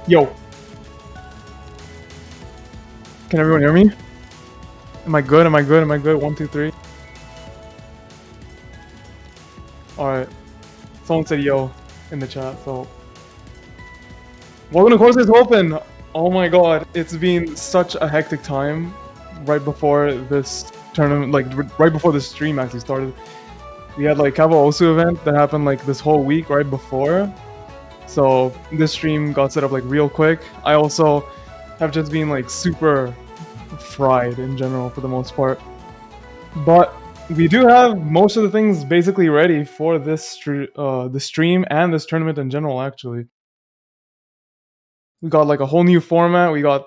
Yo, can everyone hear me? Am I good? Am I good? Am I good? 1, 2, 3. Alright. Someone said yo in the chat, so. Welcome to Corsace Open! Oh my god, it's been such a hectic time right before this tournament, like right before this stream actually started. We had like Kabo Osu event that happened like this whole week right before. So this stream got set up like real quick. I also have just been like super fried in general for the most part. But we do have most of the things basically ready for this the stream and this tournament in general actually. We got like a whole new format, we got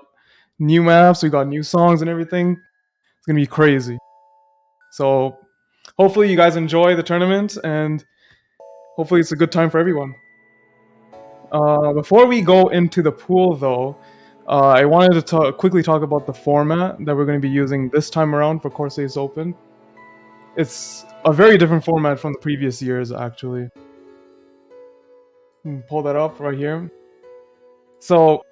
new maps, we got new songs and everything. It's gonna be crazy. So hopefully you guys enjoy the tournament and hopefully it's a good time for everyone. Before we go into the pool though, I wanted to quickly talk about the format that we're going to be using this time around for Corsace Open. It's a very different format from the previous years actually. Pull that up right here. So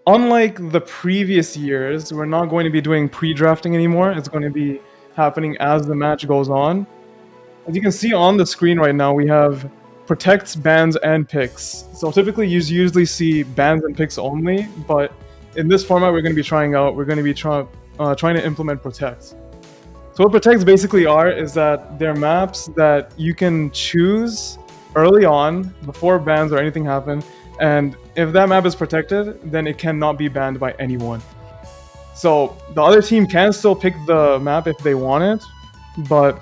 unlike the previous years, we're not going to be doing pre-drafting anymore. It's going to be happening as the match goes on. As you can see on the screen right now, we have protects, bans, and picks. So typically you usually see bans and picks only, but in this format we're going to be trying out, we're going to be trying to implement protects. So what protects basically are is that they're maps that you can choose early on before bans or anything happen, and if that map is protected, then it cannot be banned by anyone. So the other team can still pick the map if they want it, but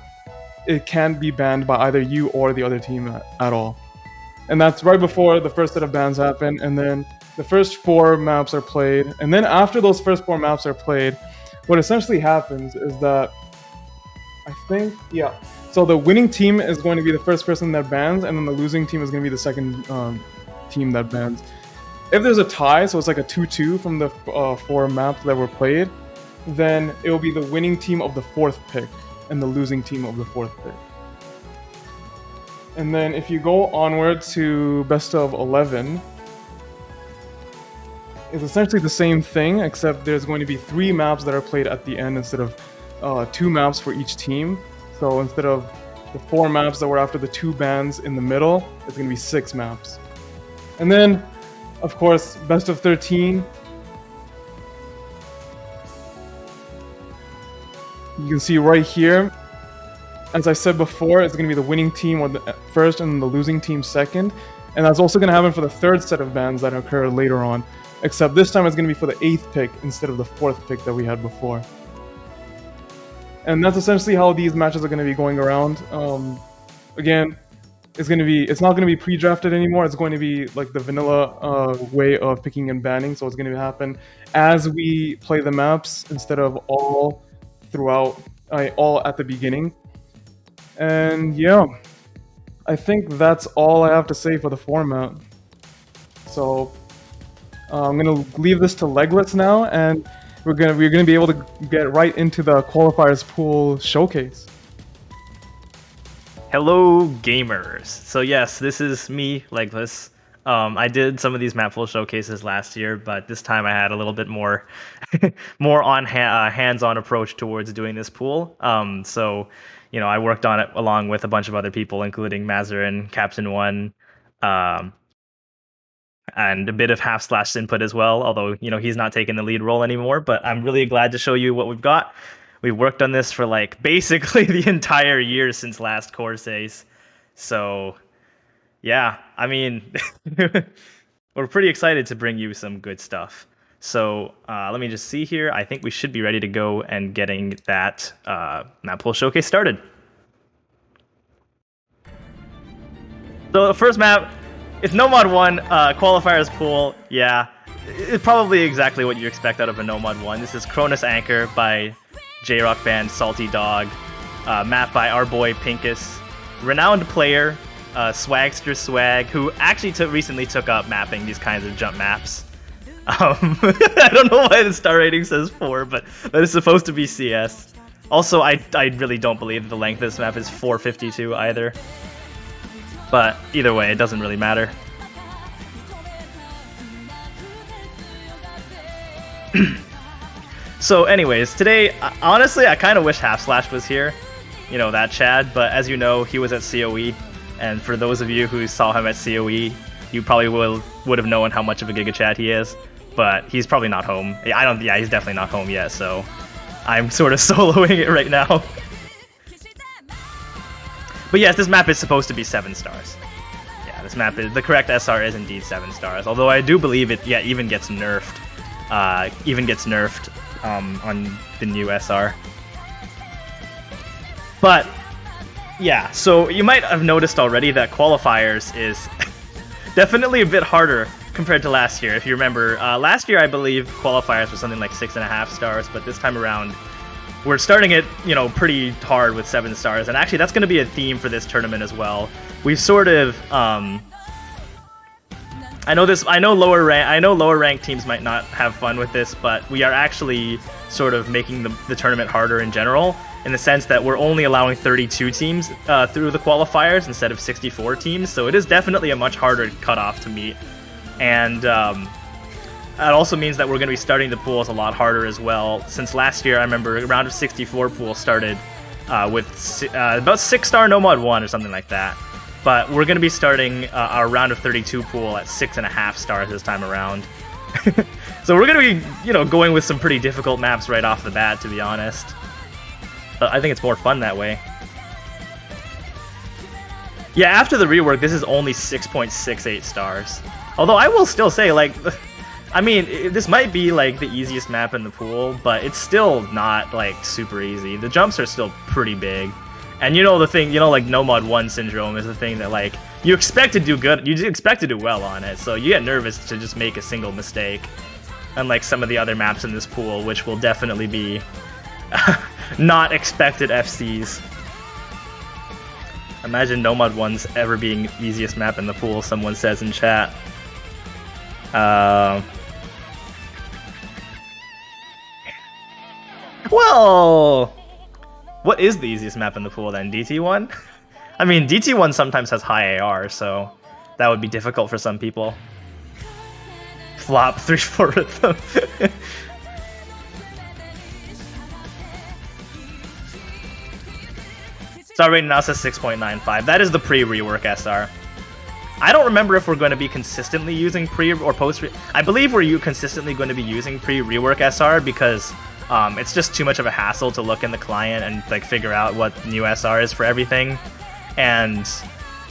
it can't be banned by either you or the other team at all. And that's right before the first set of bans happen, and then the first 4 maps are played, and then after those first 4 maps are played, what essentially happens is that so the winning team is going to be the first person that bans, and then the losing team is going to be the second team that bans. If there's a tie, so it's like a 2-2 from the 4 maps that were played, then it will be the winning team of the 4th pick and the losing team of the 4th pick. And then if you go onward to best of 11, it's essentially the same thing, except there's going to be 3 maps that are played at the end instead of 2 maps for each team. So instead of the 4 maps that were after the 2 bans in the middle, it's going to be 6 maps. And then, of course, best of 13. You can see right here, as I said before, it's going to be the winning team or the first and the losing team second. And that's also going to happen for the 3rd set of bans that occur later on. Except this time it's going to be for the 8th pick instead of the 4th pick that we had before. And that's essentially how these matches are going to be going around. Again, it's not going to be pre-drafted anymore. It's going to be like the vanilla way of picking and banning. So it's going to happen as we play the maps instead of all at the beginning. And yeah, I think that's all I have to say for the format. So I'm gonna leave this to Legless now, and we're gonna be able to get right into the qualifiers pool showcase. Hello gamers. So yes, this is me, Legless. I did some of these map pool showcases last year, but this time I had a little bit more hands-on approach towards doing this pool. So I worked on it along with a bunch of other people, including Mazarin, Captain One, and a bit of Half/Slash's input as well, although he's not taking the lead role anymore. But I'm really glad to show you what we've got. We've worked on this for like basically the entire year since last Corsace. So yeah, I mean, we're pretty excited to bring you some good stuff. So let me just see here. I think we should be ready to go and getting that map pool showcase started. So the first map, it's Nomad 1, qualifiers pool. Yeah, it's probably exactly what you expect out of a Nomad 1. This is Cronus Anchor by J-Rock band Salty Dog, map by our boy Pinkus, renowned player, Swagster Swag, who actually recently took up mapping these kinds of jump maps. I don't know why the star rating says 4, but that is supposed to be CS. Also, I really don't believe the length of this map is 452 either. But either way, it doesn't really matter. So anyways, today, honestly, I kind of wish Half Slash was here. You know, that Chad, but as you know, he was at COE. And for those of you who saw him at COE, you probably would have known how much of a Giga Chad he is. But he's probably not home. Yeah, he's definitely not home yet, so I'm sort of soloing it right now. But yes, this map is supposed to be 7 stars. Yeah, this map is, the correct SR is indeed 7 stars. Although I do believe it, yeah, even gets nerfed. On the new SR. But yeah, so you might have noticed already that qualifiers is definitely a bit harder compared to last year. If you remember, last year I believe qualifiers were something like 6.5 stars, but this time around we're starting it, you know, pretty hard with 7 stars. And actually, that's going to be a theme for this tournament as well. We've sort of, I know lower ranked teams might not have fun with this, but we are actually sort of making the tournament harder in general, in the sense that we're only allowing 32 teams through the qualifiers instead of 64 teams. So it is definitely a much harder cutoff to meet. And that also means that we're going to be starting the pools a lot harder as well. Since last year, I remember a round of 64 pool started with about 6-star No Mod 1 or something like that. But we're going to be starting our round of 32 pool at 6.5 stars this time around. So we're going to be, you know, going with some pretty difficult maps right off the bat, to be honest. But I think it's more fun that way. Yeah, after the rework, this is only 6.68 stars. Although I will still say, like, I mean, this might be like the easiest map in the pool, but it's still not like super easy. The jumps are still pretty big. And you know the thing, you know, like No Mod 1 syndrome is the thing that, like, you expect to do good, you expect to do well on it, so you get nervous to just make a single mistake. Unlike some of the other maps in this pool, which will definitely be not expected FCs. Imagine No Mod 1's ever being the easiest map in the pool, someone says in chat. Well... what is the easiest map in the pool then? DT1? I mean, DT1 sometimes has high AR, so that would be difficult for some people. Flop 3-4 rhythm. Star rating now says 6.95. That is the pre-rework SR. I don't remember if we're going to be consistently using pre or post. I believe we're consistently going to be using pre-rework SR because it's just too much of a hassle to look in the client and like figure out what new SR is for everything. And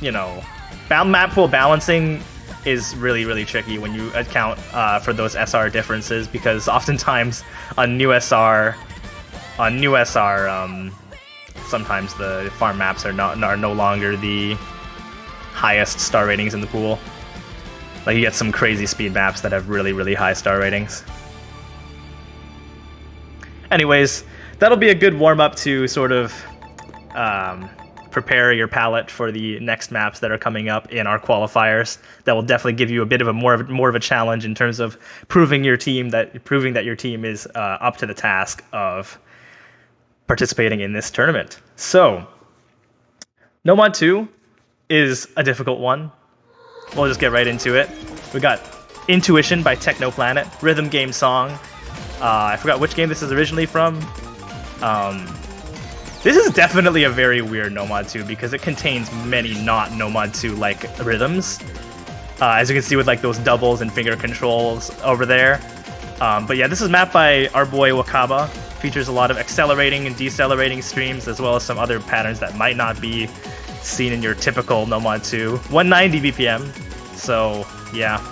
you know, map pool balancing is really, really tricky when you account for those SR differences, because oftentimes on new SR, sometimes the farm maps are no longer the highest star ratings in the pool. Like you get some crazy speed maps that have really, really high star ratings. Anyways, that'll be a good warm-up to sort of prepare your palette for the next maps that are coming up in our qualifiers. That will definitely give you a bit of a more of a challenge in terms of proving that your team is up to the task of participating in this tournament. So, No Mod 2 is a difficult one. We'll just get right into it. We got Intuition by Technoplanet, rhythm game song. I forgot which game this is originally from. This is definitely a very weird No Mod 2 because it contains many not No Mod 2 like rhythms. As you can see with like those doubles and finger controls over there. But yeah, this is mapped by our boy Wakaba. Features a lot of accelerating and decelerating streams, as well as some other patterns that might not be seen in your typical No Mod 2. 190 BPM, so yeah.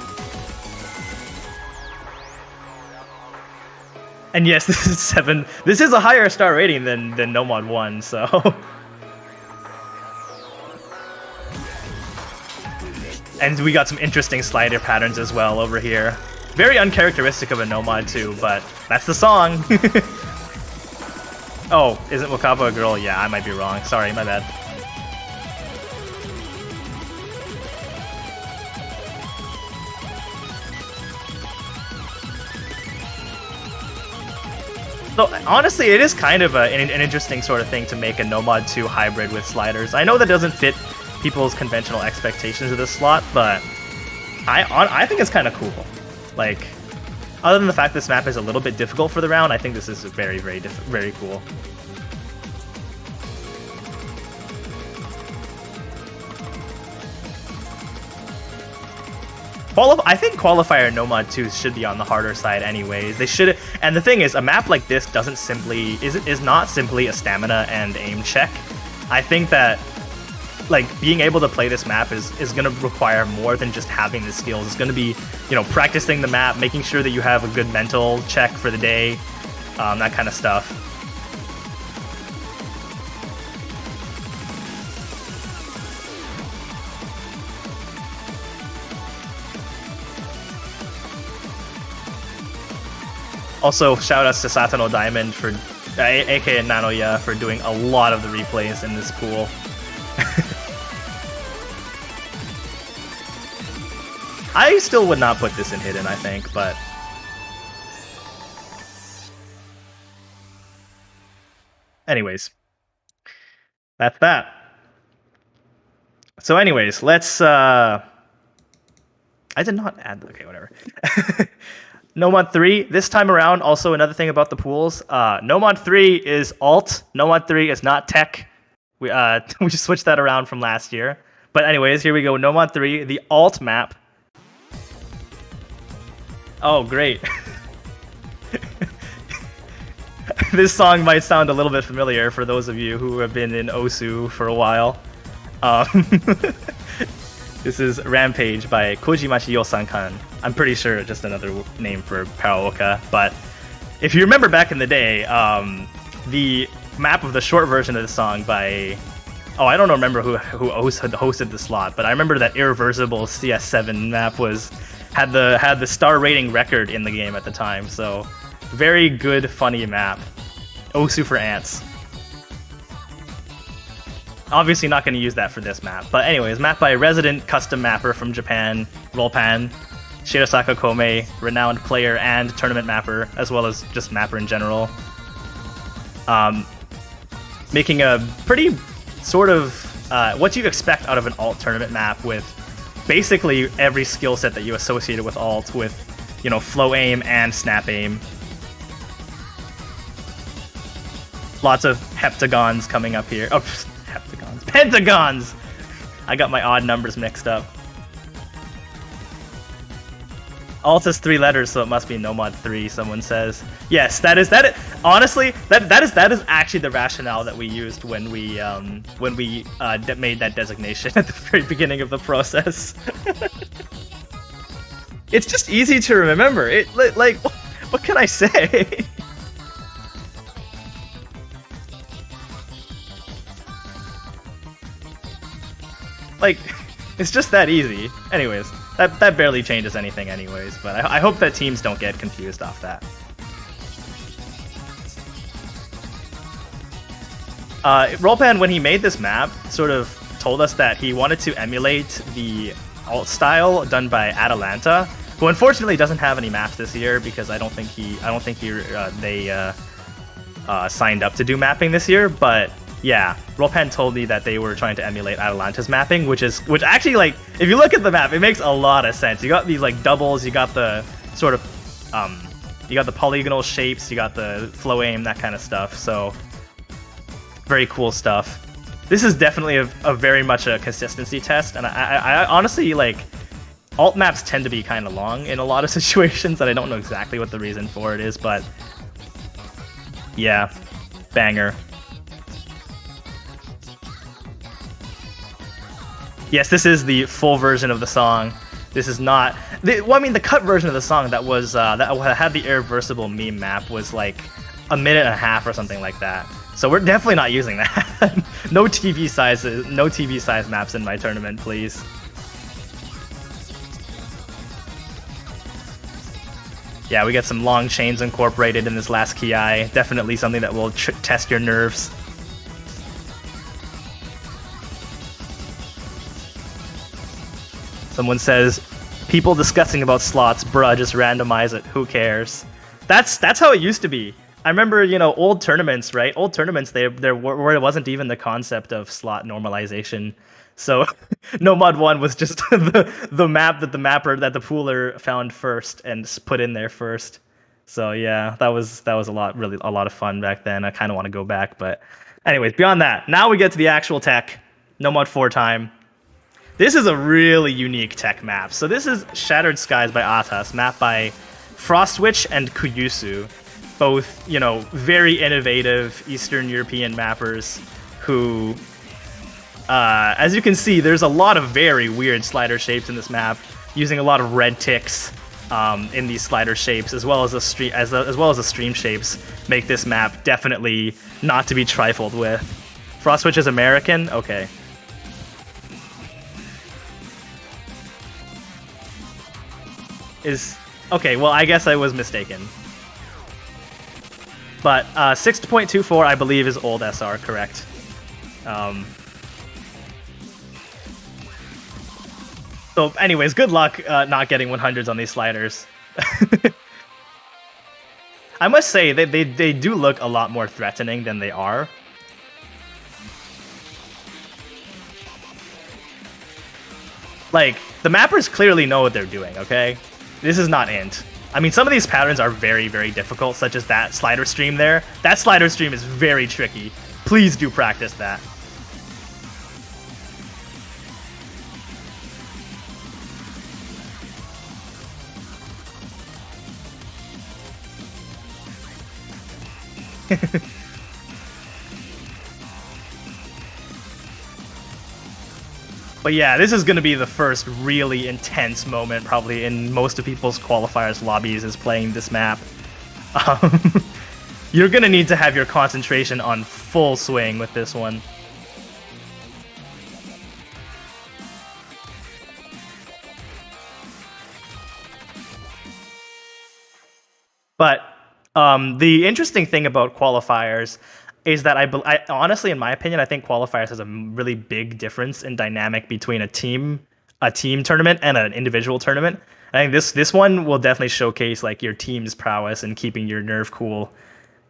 And yes, this is 7. This is a higher star rating than No Mod 1, so. And we got some interesting slider patterns as well over here. Very uncharacteristic of a No Mod 2, but that's the song. Oh, isn't Wakaba a girl? Yeah, I might be wrong. Sorry, my bad. So honestly, it is kind of an interesting sort of thing to make a No Mod 2 hybrid with sliders. I know that doesn't fit people's conventional expectations of this slot, but I think it's kind of cool. Like, Other than the fact this map is a little bit difficult for the round, I think this is very, very cool. I think Qualifier No Mod 2 should be on the harder side anyways. They should, and the thing is, a map like this is not simply a stamina and aim check. I think that like being able to play this map is going to require more than just having the skills. It's going to be, you know, practicing the map, making sure that you have a good mental check for the day, that kind of stuff. Also, shout outs to Satano Diamond for, aka Nanoya, for doing a lot of the replays in this pool. I still would not put this in hidden, I think, but anyways, that's that. So anyways, let's I did not add, okay, whatever. No Mod 3, this time around, also another thing about the pools, No Mod 3 is alt, No Mod 3 is not tech. We just switched that around from last year. But anyways, here we go, No Mod 3, the alt map. Oh, great. This song might sound a little bit familiar for those of you who have been in Osu for a while. This is Rampage by Kojimachi Yosankan. I'm pretty sure just another name for Paraoka, but if you remember back in the day, the map of the short version of the song by... Oh, I don't remember who hosted the slot, but I remember that Irreversible CS7 map had the star rating record in the game at the time, so very good, funny map. Osu for ants. Obviously not going to use that for this map, but anyways, map by resident custom mapper from Japan, Rollpan, Shirosaka Kome, renowned player and tournament mapper, as well as just mapper in general. Making a pretty sort of what you expect out of an alt tournament map, with basically every skill set that you associated with alt, with, you know, flow aim and snap aim. Lots of heptagons coming up here. Oh, heptagons. Pentagons! I got my odd numbers mixed up. Alt is 3 letters, so it must be No Mod 3, someone says. Yes, honestly, that is actually the rationale that we used when we made that designation at the very beginning of the process. It's just easy to remember. What can I say? Like, it's just that easy. Anyways, that barely changes anything anyways, but I hope that teams don't get confused off that. Rollpan, when he made this map, sort of told us that he wanted to emulate the alt style done by Atalanta, who unfortunately doesn't have any maps this year because I don't think they signed up to do mapping this year, but yeah, Rollpan told me that they were trying to emulate Atalanta's mapping, which actually, like, if you look at the map, it makes a lot of sense. You got these like doubles, you got the sort of you got the polygonal shapes, you got the flow aim, that kind of stuff. So very cool stuff. This is definitely a very much a consistency test, and I honestly, like, alt maps tend to be kind of long in a lot of situations, and I don't know exactly what the reason for it is, but yeah, banger. Yes, this is the full version of the song. This is not... well, I mean, the cut version of the song that was that had the irreversible meme map was like a minute and a half or something like that. So we're definitely not using that. No TV size maps in my tournament, please. Yeah, we got some long chains incorporated in this last Ki. Definitely something that will test your nerves. Someone says, people discussing about slots, bruh, just randomize it, who cares? That's how it used to be. I remember, you know, old tournaments, right? Old tournaments, there wasn't even the concept of slot normalization. So no mod 1 was just the map that the pooler found first and put in there first. So yeah, that was really a lot of fun back then. I kind of want to go back, but anyways, beyond that, now we get to the actual tech. No mod 4 time. This is a really unique tech map. So this is Shattered Skies by Atas, mapped by Frostwitch and Kuyusu, both, you know, very innovative Eastern European mappers who, as you can see, there's a lot of very weird slider shapes in this map, using a lot of red ticks in these slider shapes, as well as the stream shapes, make this map definitely not to be trifled with. Frostwitch is American? Okay. Okay, well, I guess I was mistaken. But 6.24, I believe, is old SR, correct? So, anyways, good luck not getting 100s on these sliders. I must say, they do look a lot more threatening than they are. Like, the mappers clearly know what they're doing, okay? This is not int. I mean, some of these patterns are very, very difficult, such as that slider stream there. That slider stream is very tricky. Please do practice that. But yeah, this is going to be the first really intense moment probably in most of people's qualifiers lobbies is playing this map. You're going to need to have your concentration on full swing with this one. But the interesting thing about qualifiers is that I honestly, in my opinion, I think qualifiers has a really big difference in dynamic between a team tournament and an individual tournament. I think this one will definitely showcase like your team's prowess and keeping your nerve cool.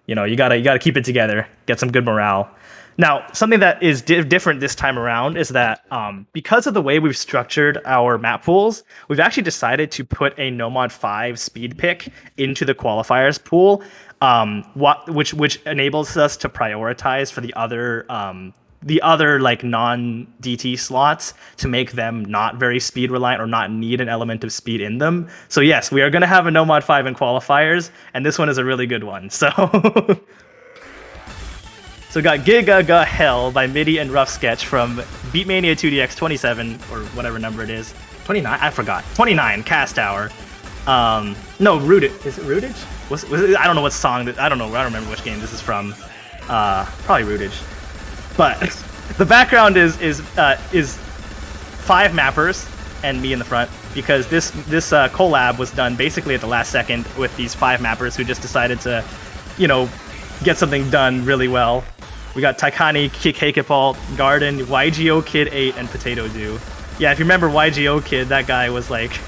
You know, you gotta keep it together, get some good morale. Now, something that is different this time around is that because of the way we've structured our map pools, we've actually decided to put a NoMod 5 speed pick into the qualifiers pool, which enables us to prioritize for the other like non-DT slots to make them not very speed reliant or not need an element of speed in them. So yes, we are going to have a NoMod 5 in qualifiers, and this one is a really good one. So So we got Giga Hell by Midi and Rough Sketch from Beatmania 2DX 27, or whatever number it is. 29? I forgot. 29, Cast Hour. No, Rooted. Is it Rootage? Was it, I don't know what song. I don't remember which game this is from. Probably Rootage. But the background is 5 mappers and me in the front, because this collab was done basically at the last second with these 5 mappers who just decided to, you know, get something done really well. We got Taikani, Kikekipalt, Garden, YGO Kid 8, and Potato Dew. Yeah, if you remember YGO Kid, that guy was like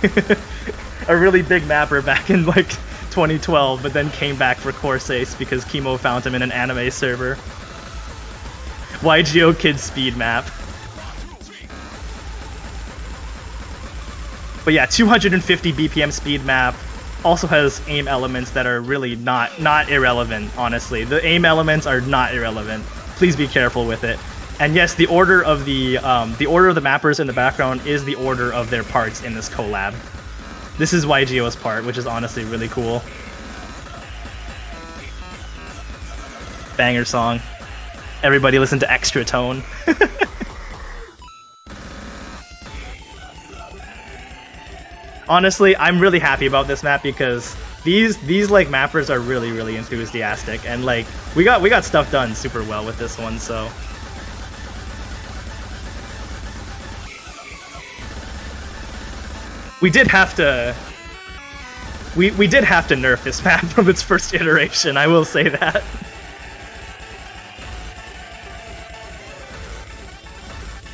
a really big mapper back in like 2012, but then came back for Corsace because Kimo found him in an anime server. YGO Kid speed map. But yeah, 250 BPM speed map. Also has aim elements that are really not irrelevant, honestly. The aim elements are not irrelevant. Please be careful with it. And yes, the order of the mappers in the background is the order of their parts in this collab. This is YGO's part, which is honestly really cool. Banger song. Everybody listen to Extra Tone. Honestly, I'm really happy about this map because these like mappers are really enthusiastic, and like we got stuff done super well with this one. So we did have to nerf this map from its first iteration. I will say that.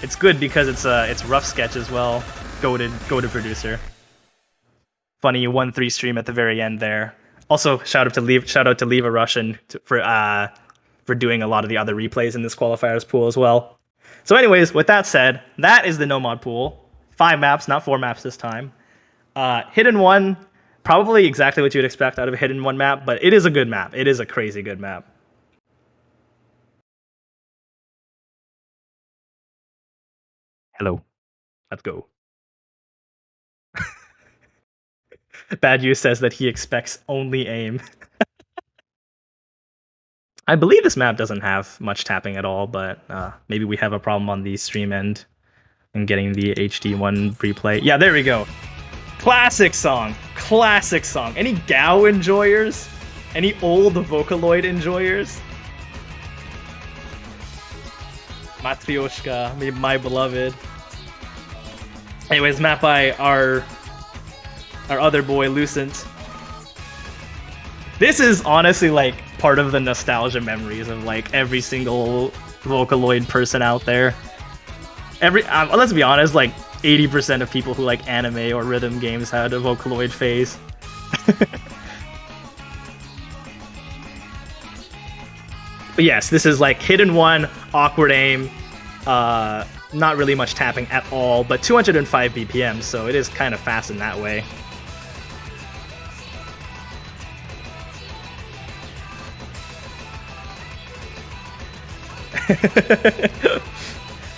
It's good because it's Rough Sketch as well. Goated producer. Funny 1-3 stream at the very end there. Also, shout out to Leva Russian for doing a lot of the other replays in this qualifiers pool as well. So anyways, with that said, that is the no mod pool. 5 maps, not 4 maps this time. Hidden One, probably exactly what you would expect out of a Hidden One map, but it is a good map. It is a crazy good map. Hello. Let's go. Bad Use says that he expects only aim. I believe this map doesn't have much tapping at all, but maybe we have a problem on the stream end and getting the HD1 replay. Yeah, there we go. Classic song. Classic song. Any Gao enjoyers? Any old Vocaloid enjoyers? Matryoshka, my beloved. Anyways, map by our other boy, Lucent. This is honestly like part of the nostalgia memories of like every single Vocaloid person out there. Let's be honest, like 80% of people who like anime or rhythm games had a Vocaloid phase. But yes, this is like Hidden One, awkward aim, not really much tapping at all, but 205 BPM, so it is kind of fast in that way.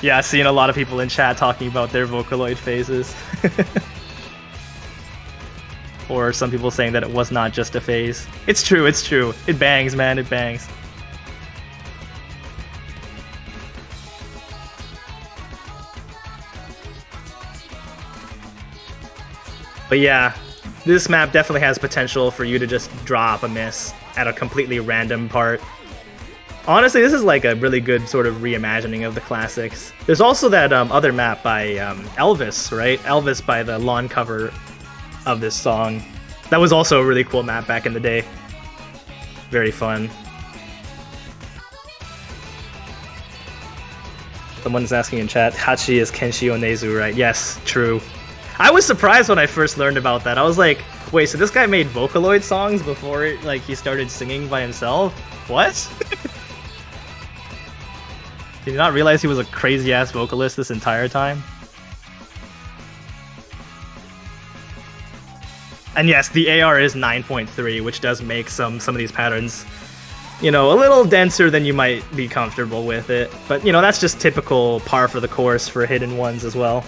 Yeah, seeing a lot of people in chat talking about their Vocaloid phases. Or some people saying that it was not just a phase. It's true, it's true. It bangs, man, it bangs. But yeah, this map definitely has potential for you to just drop a miss at a completely random part. Honestly, this is like a really good sort of reimagining of the classics. There's also that other map by Elvis, right? Elvis by the lawn cover of this song. That was also a really cool map back in the day. Very fun. Someone's asking in chat, Hachi is Kenshi Onezu, right? Yes, true. I was surprised when I first learned about that. I was like, wait, so this guy made Vocaloid songs before he started singing by himself? What? Did you not realize he was a crazy-ass vocalist this entire time? And yes, the AR is 9.3, which does make some of these patterns, you know, a little denser than you might be comfortable with it. But, you know, that's just typical par for the course for Hidden Ones as well.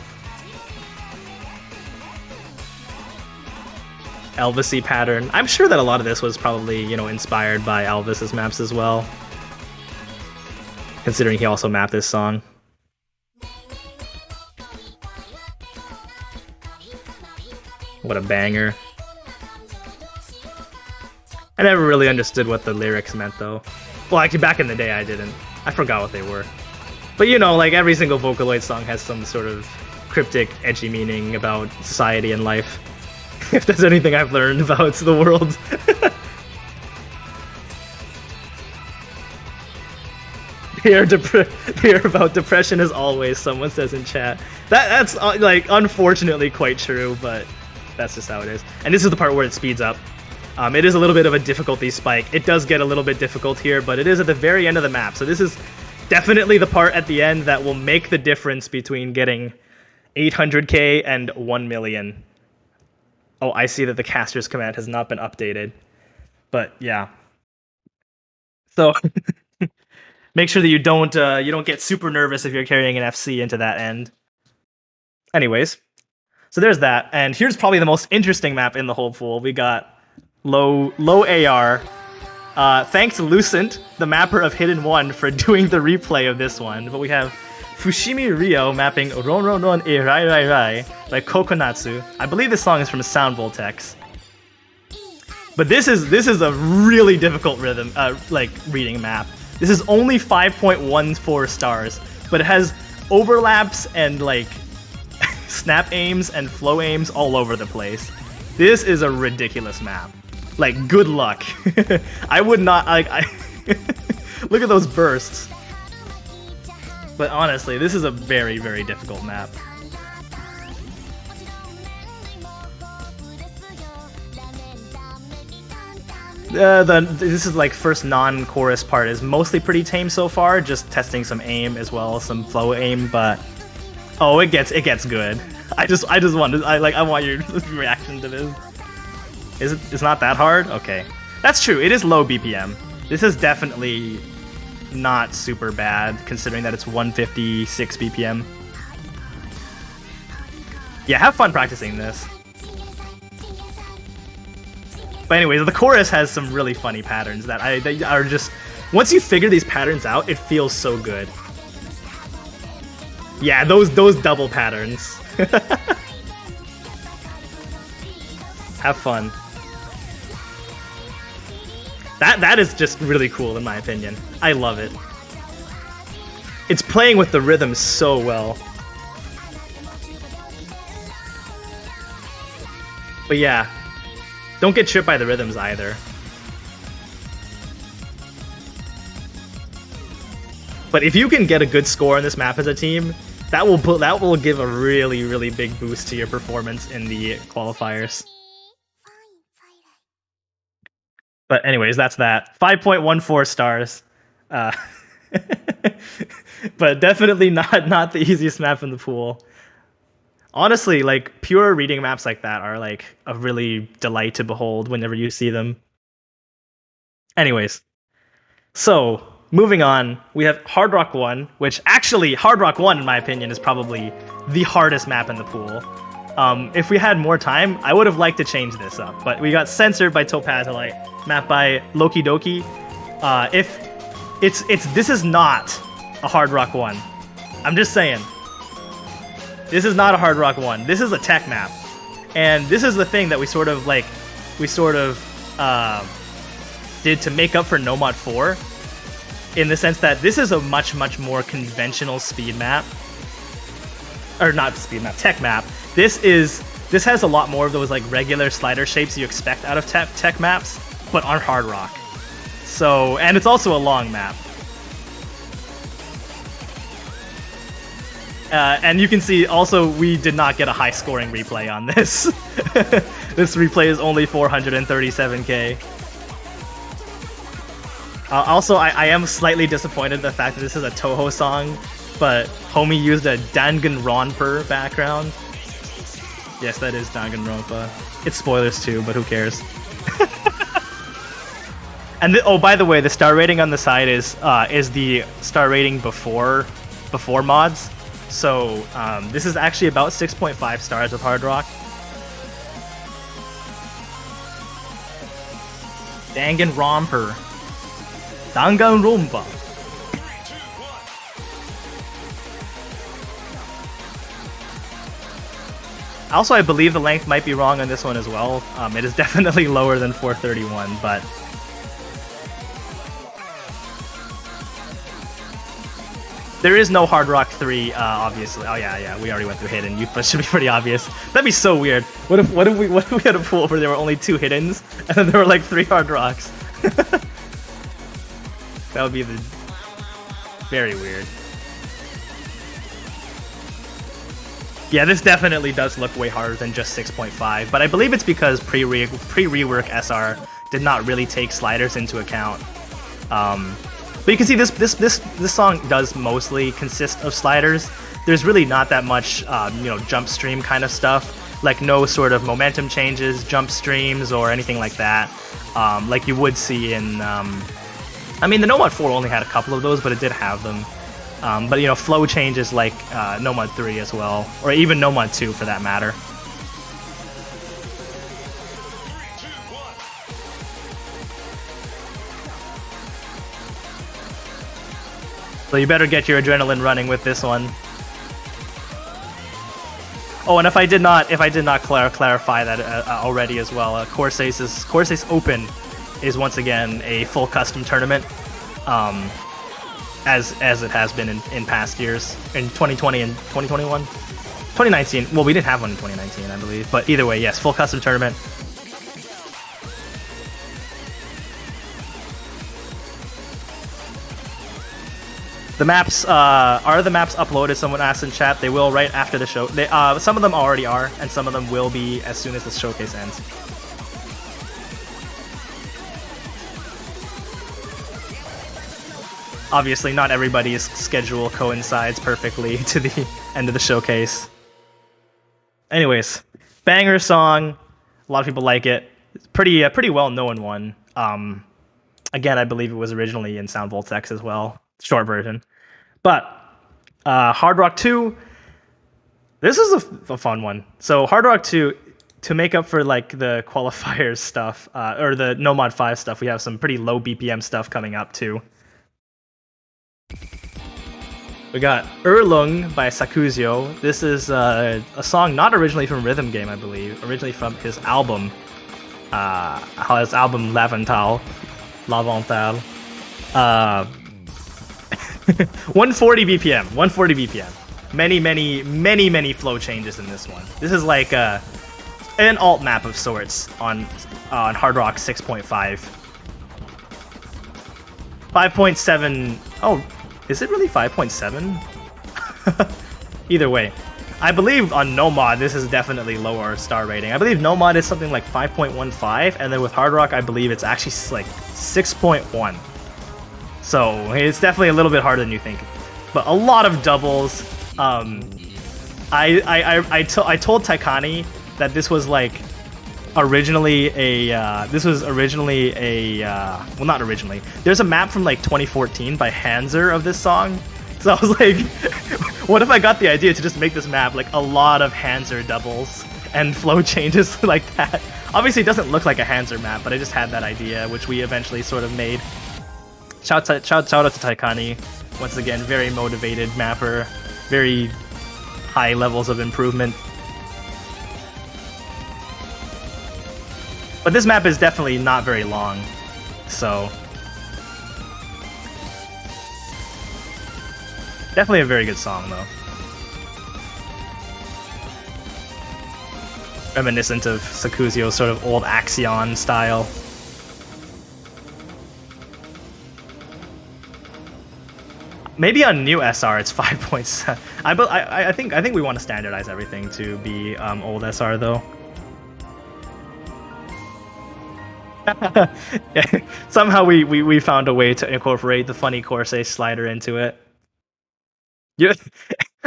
Elvis-y pattern. I'm sure that a lot of this was probably, you know, inspired by Elvis's maps as well, considering he also mapped this song. What a banger. I never really understood what the lyrics meant, though. Well, actually, back in the day, I didn't. I forgot what they were. But, you know, like, every single Vocaloid song has some sort of cryptic, edgy meaning about society and life. If there's anything I've learned about the world. Hear about depression as always, someone says in chat. That's like, unfortunately quite true, but that's just how it is. And this is the part where it speeds up. It is a little bit of a difficulty spike. It does get a little bit difficult here, but it is at the very end of the map. So this is definitely the part at the end that will make the difference between getting 800k and 1 million. Oh, I see that the caster's command has not been updated. But yeah. So make sure that you don't get super nervous if you're carrying an FC into that end. Anyways, so there's that. And here's probably the most interesting map in the whole pool. We got low AR. Thanks Lucent, the mapper of Hidden One, for doing the replay of this one. But we have Fushimi Ryo mapping Ron Ron Ron E Rai Rai Rai by Kokonatsu. I believe this song is from Sound Voltex. But this is a really difficult rhythm reading map. This is only 5.14 stars, but it has overlaps and like snap aims and flow aims all over the place. This is a ridiculous map. Like, good luck. I would not look at those bursts. But honestly, this is a very, very difficult map. This is like first non-chorus part is mostly pretty tame so far, just testing some aim as well, some flow aim, but oh, it gets good. I want your reaction to this. It's not that hard? Okay. That's true, it is low BPM. This is definitely not super bad considering that it's 156 BPM. Yeah, have fun practicing this. But anyways, the chorus has some really funny patterns that are just... Once you figure these patterns out, it feels so good. Yeah, those double patterns. Have fun. That is just really cool in my opinion. I love it. It's playing with the rhythm so well. But yeah. Don't get tripped by the rhythms either. But if you can get a good score on this map as a team, that will give a really big boost to your performance in the qualifiers. But anyways, that's that. 5.14 stars. But definitely not the easiest map in the pool. Honestly, like, pure reading maps like that are, like, a really delight to behold whenever you see them. Anyways. So, moving on, we have Hard Rock 1, which actually, Hard Rock 1, in my opinion, is probably the hardest map in the pool. If we had more time, I would have liked to change this up, but we got censored by Topazolite, mapped by Loki Doki. This is not a Hard Rock 1. I'm just saying. This is not a Hard Rock 1. This is a tech map. And this is the thing that we sort of did to make up for No Mod 4, in the sense that this is a much more conventional speed map. Or not speed map, tech map. This has a lot more of those like regular slider shapes you expect out of tech maps, but on Hard Rock. So, and it's also a long map. And you can see also we did not get a high scoring replay on this. This replay is only 437k. Also, I am slightly disappointed in the fact that this is a Toho song, but homie used a Danganronpa background. Yes, that is Danganronpa. It's spoilers too, but who cares? And oh, by the way, the star rating on the side is the star rating before mods. So this is actually about 6.5 stars with Hard Rock. Danganronpa. Danganronpa. Also, I believe the length might be wrong on this one as well. It is definitely lower than 431, but... There is no Hard Rock 3, obviously. Oh yeah, we already went through Hidden. That should be pretty obvious. That'd be so weird. What if we had a pool where there were only 2 Hiddens, and then there were like 3 Hard Rocks? That would be very weird. Yeah, this definitely does look way harder than just 6.5, but I believe it's because pre-rework SR did not really take sliders into account. But you can see this song does mostly consist of sliders. There's really not that much, jump stream kind of stuff, like no sort of momentum changes, jump streams, or anything like that, like you would see in. I mean, the No Mod 4 only had a couple of those, but it did have them. But flow changes like No Mod 3 as well, or even No Mod 2 for that matter. So you better get your adrenaline running with this one. Oh, and if I did not clarify that already as well, Corsace Open is once again a full custom tournament, as it has been in past years, in 2020 and 2021, 2019. Well, we didn't have one in 2019, I believe, but either way, yes, full custom tournament. The maps, are the maps uploaded? Someone asked in chat. They will right after the show. Some of them already are, and some of them will be as soon as the showcase ends. Obviously, not everybody's schedule coincides perfectly to the end of the showcase. Anyways, banger song. A lot of people like it. It's pretty well-known one. Again, I believe it was originally in Sound Voltex as well, short version. But Hard Rock 2, this is a fun one. So Hard Rock 2, to make up for like the qualifiers stuff, or the No Mod 5 stuff, we have some pretty low BPM stuff coming up too. We got Erlung by Sakuzio. This is a song not originally from Rhythm Game, I believe. Originally from his album, Lavental. 140 BPM. 140 BPM. Many flow changes in this one. This is like an alt map of sorts on Hard Rock 6.5. 5.7. Oh. Is it really 5.7? Either way. I believe on No Mod, this is definitely lower star rating. I believe No Mod is something like 5.15, and then with Hard Rock, I believe it's actually like 6.1. So it's definitely a little bit harder than you think. But a lot of doubles. I told Taikani that this was like originally well, not originally. There's a map from like 2014 by Hanser of this song. So I was like, what if I got the idea to just make this map like a lot of Hanser doubles and flow changes like that? Obviously it doesn't look like a Hanser map, but I just had that idea, which we eventually sort of made. Shout out to Taikani. Once again, very motivated mapper, very high levels of improvement. But this map is definitely not very long, so definitely a very good song though. Reminiscent of Sakuzio's sort of old Axion style. Maybe on new SR it's 5.7. I think we want to standardize everything to be old SR though. Yeah, somehow we found a way to incorporate the funny Corsace slider into it. Yeah,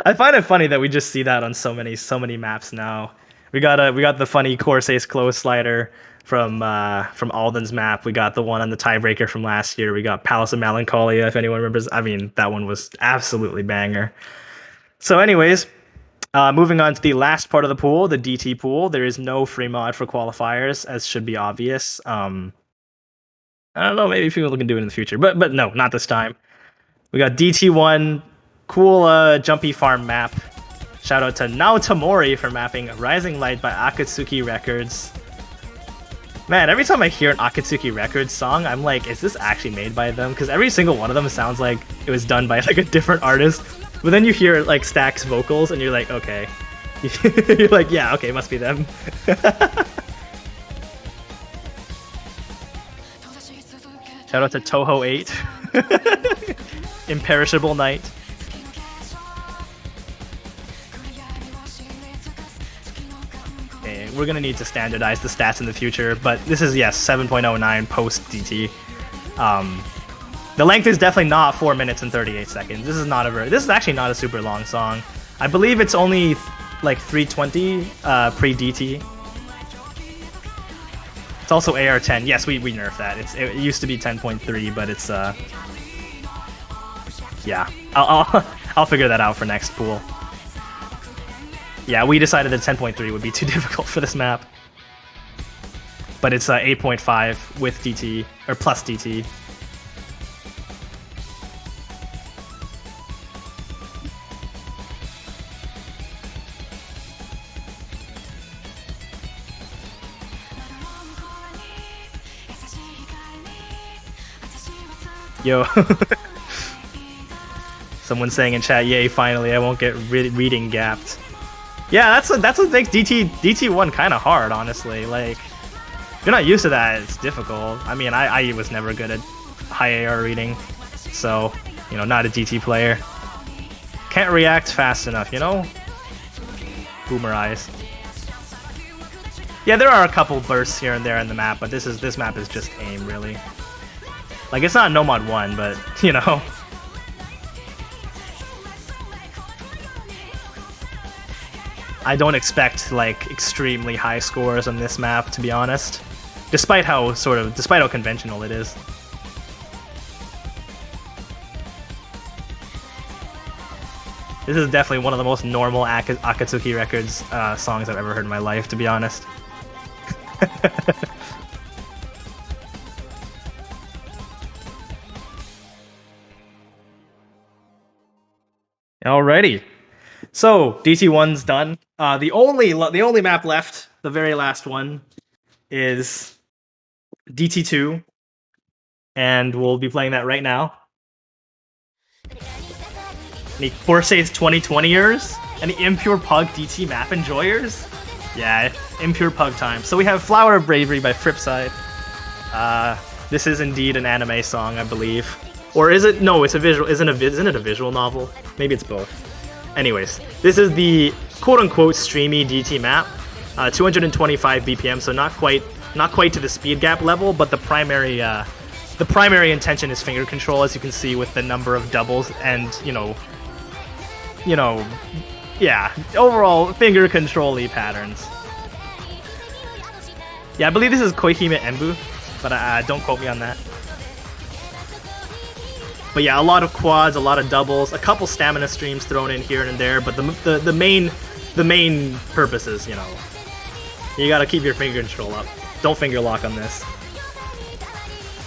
I find it funny that we just see that on so many maps now. We got the funny Corsace close slider from Alden's map. We got the one on the tiebreaker from last year. We got Palace of Melancholia, if anyone remembers. I mean, that one was absolutely banger. So anyways, moving on to the last part of the pool, the DT pool. There is no free mod for qualifiers, as should be obvious. I don't know, maybe people can do it in the future, but no, not this time. We got DT1, cool jumpy farm map. Shout out to Naotamori for mapping Rising Light by Akatsuki Records. Man, every time I hear an Akatsuki Records song, I'm like, is this actually made by them? Because every single one of them sounds like it was done by like a different artist. But then you hear like Stack's vocals and you're like, okay. You're like, yeah, okay, it must be them. Shout out to Toho 8. Imperishable Night. Okay, we're gonna need to standardize the stats in the future, but this is, yes, 7.09 post DT. The length is definitely not 4 minutes and 38 seconds. This is actually not a super long song. I believe it's only like 320 pre-DT. It's also AR10. Yes, we nerfed that. It used to be 10.3, but it's yeah. I'll figure that out for next pool. Yeah, we decided that 10.3 would be too difficult for this map. But it's 8.5 with DT or plus DT. Yo. Someone saying in chat, yay, finally, I won't get reading gapped. Yeah, that's what makes DT1 kind of hard, honestly. Like, if you're not used to that, it's difficult. I mean, I was never good at high AR reading, so, you know, not a DT player. Can't react fast enough, you know? Boomer eyes. Yeah, there are a couple bursts here and there in the map, but this map is just aim, really. Like, it's not No Mod 1, but, you know, I don't expect like extremely high scores on this map, to be honest. Despite how conventional it is. This is definitely one of the most normal Akatsuki Records songs I've ever heard in my life, to be honest. Alrighty. So DT1's done. The only map left, the very last one, is DT2, and we'll be playing that right now. Any Corsace 2020ers? Any Impure Pug DT map enjoyers? Yeah, Impure Pug time. So we have Flower of Bravery by Fripside. This is indeed an anime song, I believe. Or is it? No, it's a visual. Isn't it a visual novel? Maybe it's both. Anyways, this is the quote-unquote streamy DT map. 225 BPM, so not quite to the speed gap level, but the primary intention is finger control, as you can see with the number of doubles and yeah, overall finger control-y patterns. Yeah, I believe this is Koihime Enbu, but don't quote me on that. But yeah, a lot of quads, a lot of doubles, a couple stamina streams thrown in here and there, but the main purpose is, you gotta keep your finger control up. Don't finger lock on this.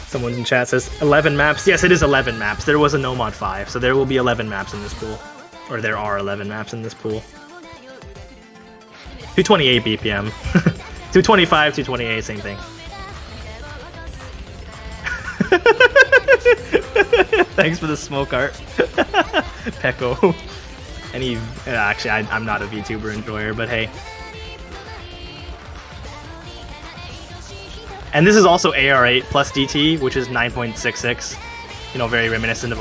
Someone in chat says 11 maps. Yes, it is 11 maps. There was a no mod 5, so there will be 11 maps in this pool. Or there are 11 maps in this pool. 228 BPM. 225, 228, same thing. Thanks for the smoke art. Pecco. Actually, I'm not a VTuber enjoyer, but hey. And this is also AR8 plus DT, which is 9.66. Very reminiscent of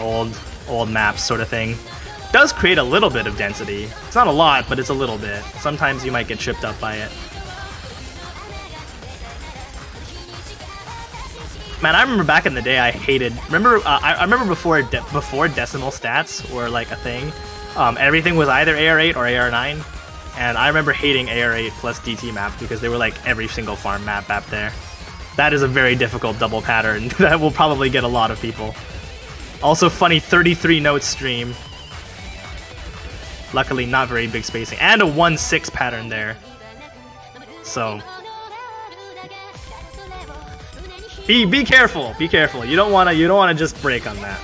old maps sort of thing. Does create a little bit of density. It's not a lot, but it's a little bit. Sometimes you might get tripped up by it. Man, I remember back in the day I hated. I remember before decimal stats were like a thing. Everything was either AR8 or AR9, and I remember hating AR8 plus DT map because they were like every single farm map back there. That is a very difficult double pattern that will probably get a lot of people. Also funny 33 note stream. Luckily not very big spacing. And a 1-6 pattern there. So be careful, be careful. You don't wanna just break on that.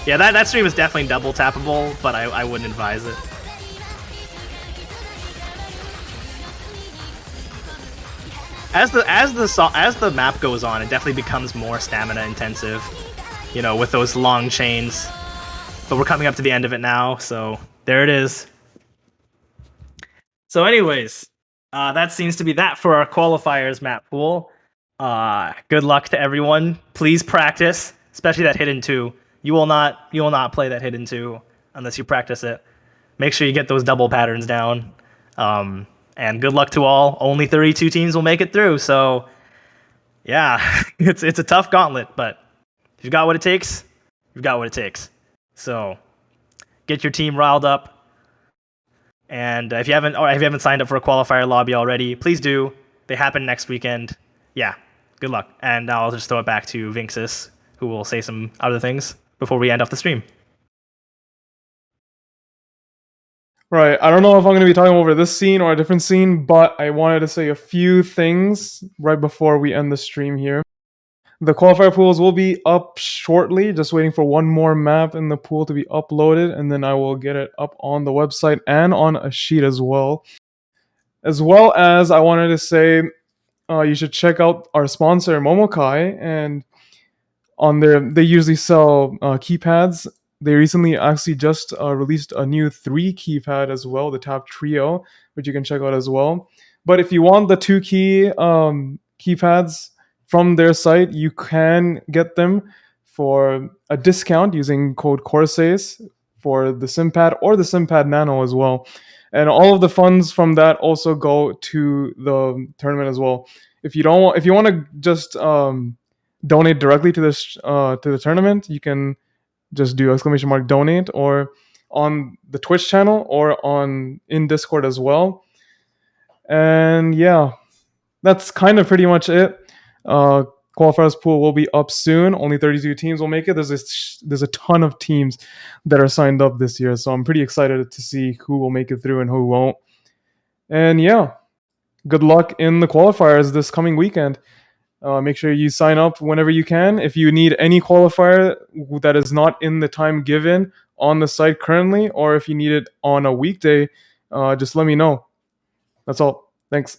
Yeah, that stream is definitely double tappable, but I wouldn't advise it. As the map goes on, it definitely becomes more stamina intensive, with those long chains. But we're coming up to the end of it now, so there it is. So anyways, that seems to be that for our qualifiers map pool. Good luck to everyone. Please practice, especially that hidden 2. You will not play that hidden 2 unless you practice it. Make sure you get those double patterns down. And good luck to all. Only 32 teams will make it through, so yeah, it's a tough gauntlet, but if you've got what it takes, you've got what it takes. So get your team riled up. And if you haven't signed up for a qualifier lobby already, please do. They happen next weekend. Yeah, good luck. And I'll just throw it back to Vinxis, who will say some other things before we end off the stream. Right, I don't know if I'm going to be talking over this scene or a different scene, but I wanted to say a few things right before we end the stream here. The qualifier pools will be up shortly, just waiting for one more map in the pool to be uploaded, and then I will get it up on the website and on a sheet as well. As well as I wanted to say, you should check out our sponsor, Momokai, and on they usually sell keypads. They recently actually just released a new 3 keypad as well, the Tap Trio, which you can check out as well. But if you want the 2 keypads from their site, you can get them for a discount using code Corsace for the SimPad or the SimPad Nano as well. And all of the funds from that also go to the tournament as well. If you want to just donate directly to this to the tournament, you can just do !donate, or on the Twitch channel or in Discord as well. And yeah, that's kind of pretty much it. Uh, Qualifiers pool will be up soon. Only 32 teams will make it. There's a ton of teams that are signed up this year, so I'm pretty excited to see who will make it through and who won't. And yeah, good luck in the qualifiers this coming weekend. Make sure you sign up whenever you can. If you need any qualifier that is not in the time given on the site currently, or if you need it on a weekday, just let me know. That's all. Thanks.